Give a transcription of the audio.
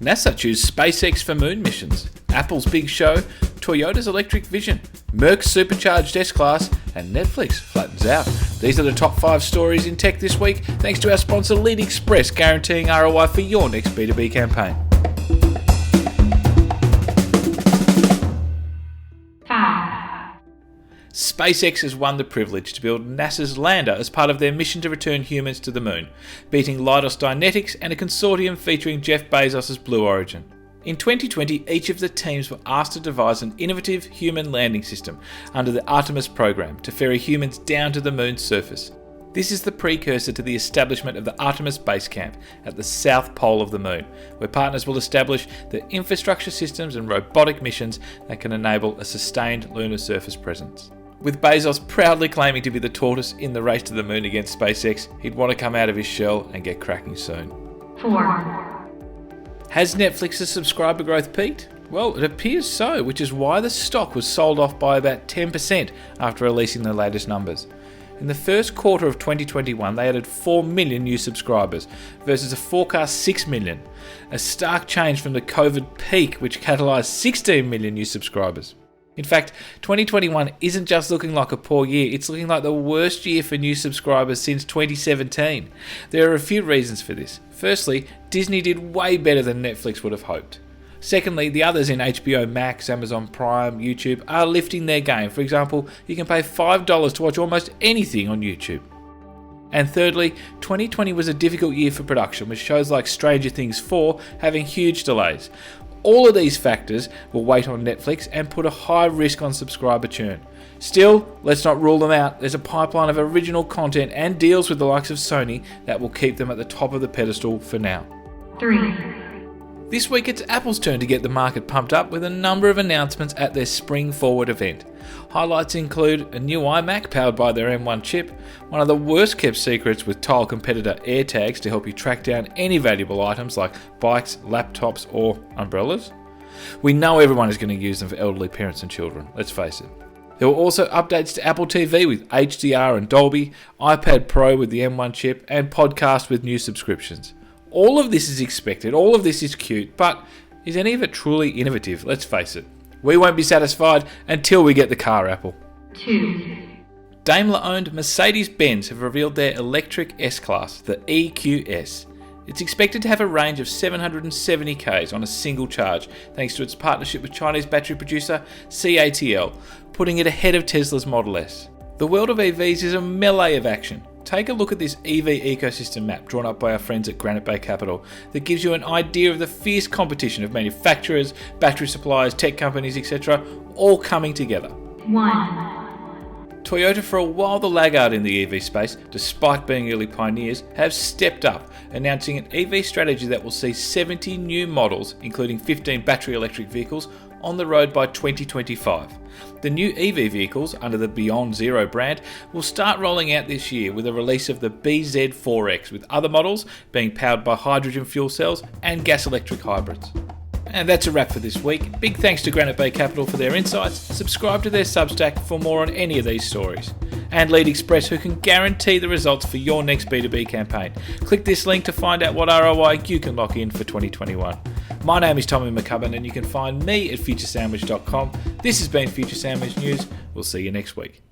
NASA chooses SpaceX for moon missions, Apple's big show, Toyota's electric vision, Merc's supercharged S-Class, and Netflix flattens out. These are the top 5 stories in tech this week, thanks to our sponsor Lead Express, guaranteeing ROI for your next B2B campaign. SpaceX has won the privilege to build NASA's lander as part of their mission to return humans to the moon, beating Leidos Dynetics and a consortium featuring Jeff Bezos' Blue Origin. In 2020, each of the teams were asked to devise an innovative human landing system under the Artemis program to ferry humans down to the moon's surface. This is the precursor to the establishment of the Artemis Base Camp at the south pole of the moon, where partners will establish the infrastructure systems and robotic missions that can enable a sustained lunar surface presence. With Bezos proudly claiming to be the tortoise in the race to the moon against SpaceX, he'd want to come out of his shell and get cracking soon. 4. Has Netflix's subscriber growth peaked? Well, it appears so, which is why the stock was sold off by about 10% after releasing the latest numbers. In the first quarter of 2021, they added 4 million new subscribers versus a forecast 6 million, a stark change from the COVID peak which catalysed 16 million new subscribers. In fact, 2021 isn't just looking like a poor year, it's looking like the worst year for new subscribers since 2017. There are a few reasons for this. Firstly, Disney did way better than Netflix would have hoped. Secondly, the others in HBO Max, Amazon Prime, YouTube are lifting their game. For example, you can pay $5 to watch almost anything on YouTube. And thirdly, 2020 was a difficult year for production, with shows like Stranger Things 4 having huge delays. All of these factors will weigh on Netflix and put a high risk on subscriber churn. Still, let's not rule them out. There's a pipeline of original content and deals with the likes of Sony that will keep them at the top of the pedestal for now. 3. This week it's Apple's turn to get the market pumped up with a number of announcements at their Spring Forward event. Highlights include a new iMac powered by their M1 chip, one of the worst kept secrets with tile competitor AirTags to help you track down any valuable items like bikes, laptops or umbrellas. We know everyone is going to use them for elderly parents and children, let's face it. There were also updates to Apple TV with HDR and Dolby, iPad Pro with the M1 chip and podcast with new subscriptions. All of this is expected, all of this is cute, but is any of it truly innovative? Let's face it. We won't be satisfied until we get the car, Apple. 2. Daimler-owned Mercedes-Benz have revealed their electric S-Class, the EQS. It's expected to have a range of 770 km on a single charge, thanks to its partnership with Chinese battery producer CATL, putting it ahead of Tesla's Model S. The world of EVs is a melee of action. Take a look at this EV ecosystem map drawn up by our friends at Granite Bay Capital that gives you an idea of the fierce competition of manufacturers, battery suppliers, tech companies, etc., all coming together. 1. Toyota, for a while the laggard in the EV space, despite being early pioneers, have stepped up, announcing an EV strategy that will see 70 new models, including 15 battery electric vehicles, on the road by 2025. The new EV vehicles, under the Beyond Zero brand, will start rolling out this year with a release of the BZ4X, with other models being powered by hydrogen fuel cells and gas electric hybrids. And that's a wrap for this week. Big thanks to Granite Bay Capital for their insights. Subscribe to their Substack for more on any of these stories. And Lead Express, who can guarantee the results for your next B2B campaign. Click this link to find out what ROI you can lock in for 2021. My name is Tommy McCubbin and you can find me at futuresandwich.com. This has been Future Sandwich News. We'll see you next week.